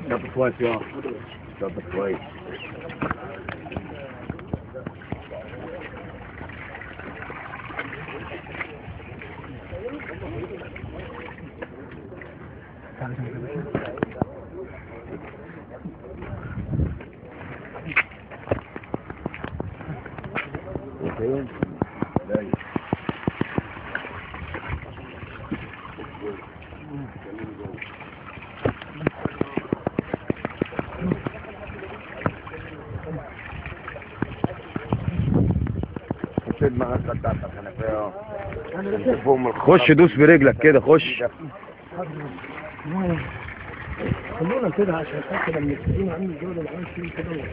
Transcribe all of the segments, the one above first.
ظبط كويس يا ظبط كويس. خش دوس برجلك كده، خش. خلونا كده عشان اتاكد ان السجين عامل الجوله اللي عايش فيه كده.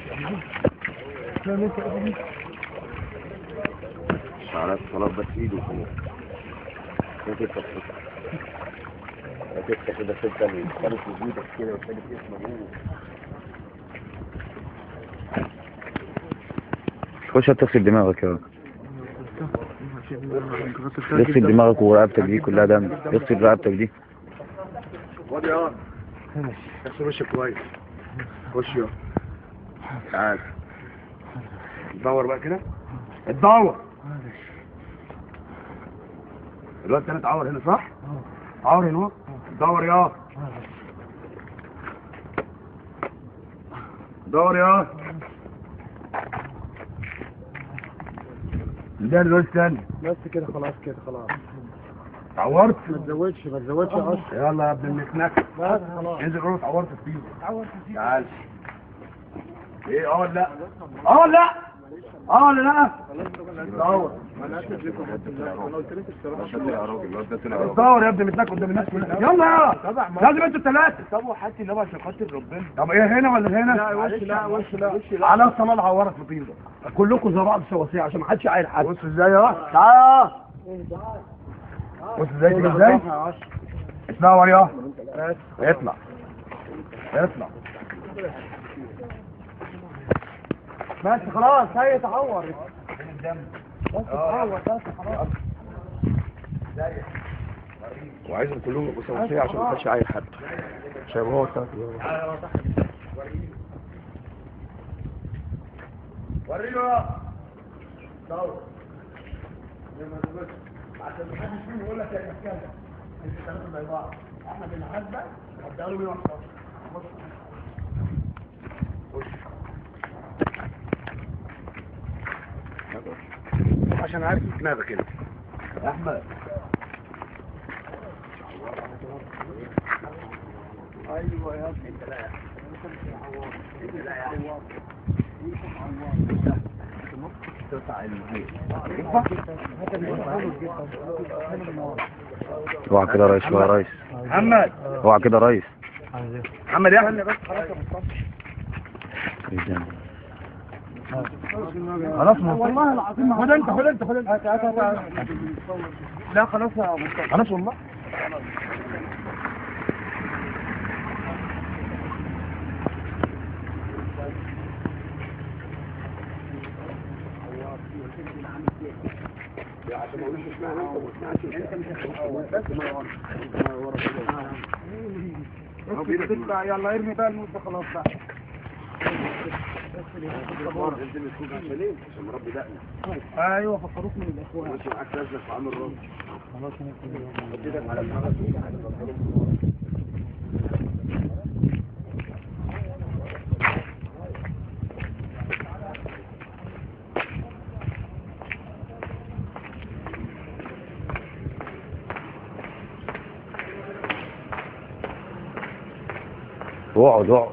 فاهم انت ايه؟ شعرات صلاة بس ايده وخلاص. هتفتح كده ستة اللي كانت وجودك كده وكانت اسمه هو. خش هتغسل دماغك يا راجل. اغسل دماغك ورقبتك دي كلها دم، اغسل رقبتك دي. خد يا اغسل وشك كويس. خش يا تعال تدور بقى كده، اتدور. الواد تاني اتعور هنا صح؟ اتعور هنا اهو. دور يا دور يا ده الواد تاني. بس كده خلاص كده خلاص. اتعورت؟ ما تزودش ما تزودش يا عشر. يلا يا ابن المكنكه. بس خلاص. انزل قول اتعورت فيه. اتعورت فيه. تعال. ايه اه لا؟ اه لا؟ اه لا؟ دور. انا اسف لكم انا قلت لك الصراحه. دور يا ابني متنك قدام الناس كلها. يلا يا لازم انتوا الثلاثه. طب وحتى اللي هو عشان خاطر ربنا. طب ايه هنا ولا هنا؟ لا وش لا وش لا وش لا. على الصلاه العورك في طين ده. كلكم زي بعض سواسيه عشان ما حدش عاير حد. بص ازاي يا تعال. بص ازاي كده ازاي؟ اتنور يا اطلع اطلع. بس خلاص هي تعور. بس تعور بس خلاص. وعايزهم كلهم يبقوا سواسيه عشان ما حدش عاير حد. عشان هو وريله دور. عشان ما حدش فيهم يقول لك يا مكان انت ثلاثه زي بعض. احمد العزبه هديها له 111. خش عشان عارف دماغك كده يا احمد. ايوه يا ابني انت لا يا انت لا يا عوار اوعى كده يا ريس. يا ريس محمد اوعى كده يا ريس. محمد يا احمد بس خلاص يا مصطفى. خلاص والله العظيم. خد انت خد انت خد انت. لا خلاص يا مصطفى. خلاص والله. عشان ما اقولش اسمها انت وما تسمعش انت مش هتطلع. يلا ارمي بقى الموت ده خلاص بقى. عشان مربي دقني. ايوه فكروك من الاخوان. ماشي معاك لازم في عامل الرمل. خلاص انا على دماغك. اقعد اقعد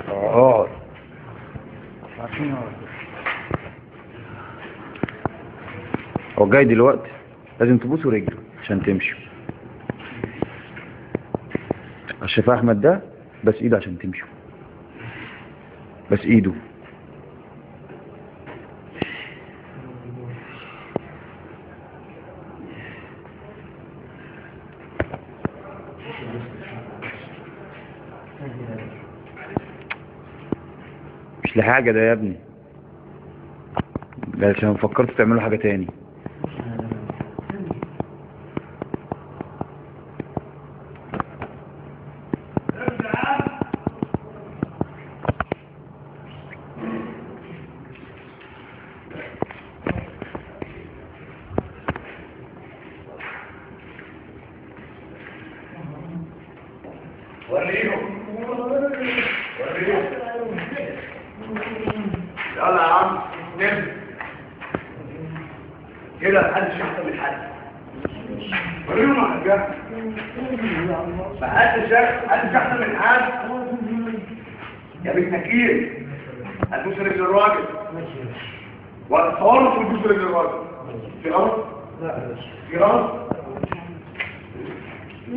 اقعد. هو جاي دلوقتي لازم تبوسوا رجله عشان تمشوا. الشيخ احمد ده بس ايده عشان تمشوا. بس ايده. مش لحاجة ده يا ابني، ده عشان فكرت تعملوا حاجة تاني. يلا يا عم نبدأ كده محدش يحصل من حد وريهم يا حاجة محدش يحصل من حد يا بنت نكير هتبوس رجل الراجل وتصوروا تبوس رجل الراجل في غلط؟ لا في غلط؟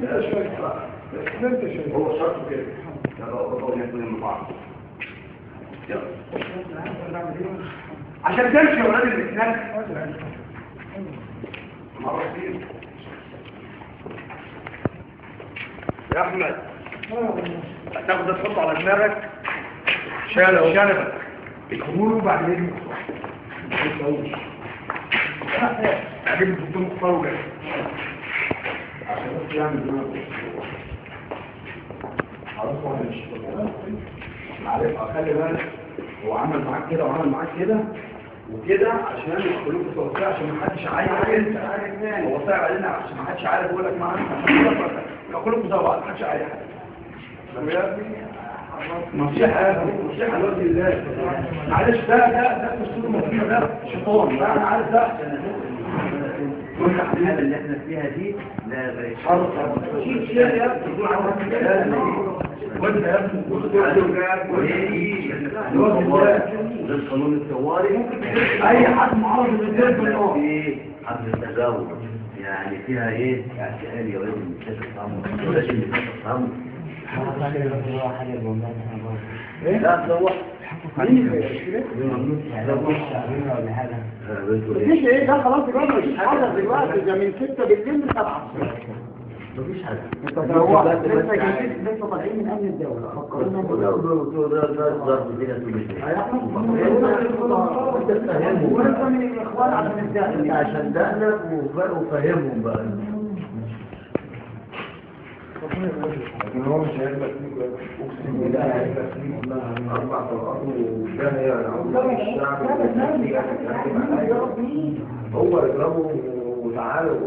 لا شوية هو شرط كده يلا اقضوا يكون من بعض يلا عشان تمشي يا ولاد الاثنين مرة كتير يا احمد هتاخد تحطه على دماغك شنبك الخمور وبعدين اجيب الدكتور مختار وجاي عشان بس يعمل دماغه خلاص واحد مش معلش خلي بالك هو عمل معاك كده وعمل معاك كده وكده عشان يخلوك توقع عشان ما حدش عارف انت عارف هو صعب علينا عشان ما حدش عارف يقول لك معاك يخلوك زي بعض ما حدش عارف حاجه نصيحه لوجه الله معلش ده اسلوب مفيد ده شيطان انا عارف ده كل الحاله اللي احنا فيها دي لا شيء يا تقول عن كده وانت يا ابني القانون الثواري ممكن اي حد معارض للدين في حد التزاوج يعني فيها ايه يعني يا ولد مش هتفهموا ولا شيء تفهموا لا تروح مفيش ايه ده خلاص دلوقتي مفيش حاجه دلوقتي ده من 6 بالليل ل 7 مفيش حاجه انت هو لسه طالعين من امن الدوله فكرنا ضرب كده وانت من الاخوان عشان الدقن عشان دقنك وفهمهم بقى لكن هو مش هيبقى فيه اقسم بالله هيبقى فيه 4 طلقات وكان يعني الشعب هو يضربه وتعالوا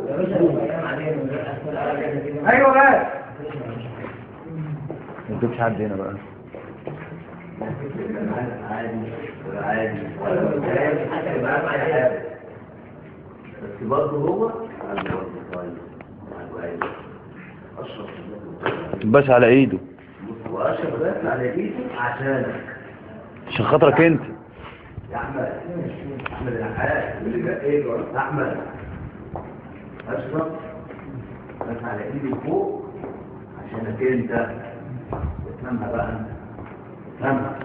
ايوه بقى ما تجيبش حد هنا بقى عادي بس برضه هو بس على ايده واشرف بس على ايده عشانك عشان خاطرك انت يا احمد الحاج اللي جاء ايه احمد اشرف بس على ايدي فوق عشانك انت افهمها بقى انت افهمها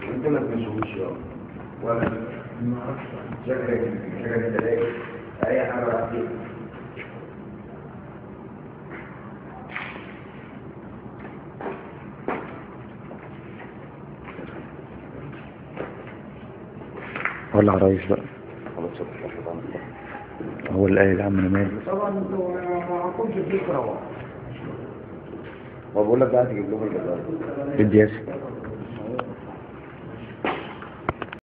وانت ما تمشوش يا ولا شكلك تلاقي اي حاجه راح فيها ولا عرايش بقى هو اللي قايل يا عم انا مالي طبعا انتوا ما كنتش فيك روح وبقول لك بقى تجيب لهم الجزائر بدي ياسر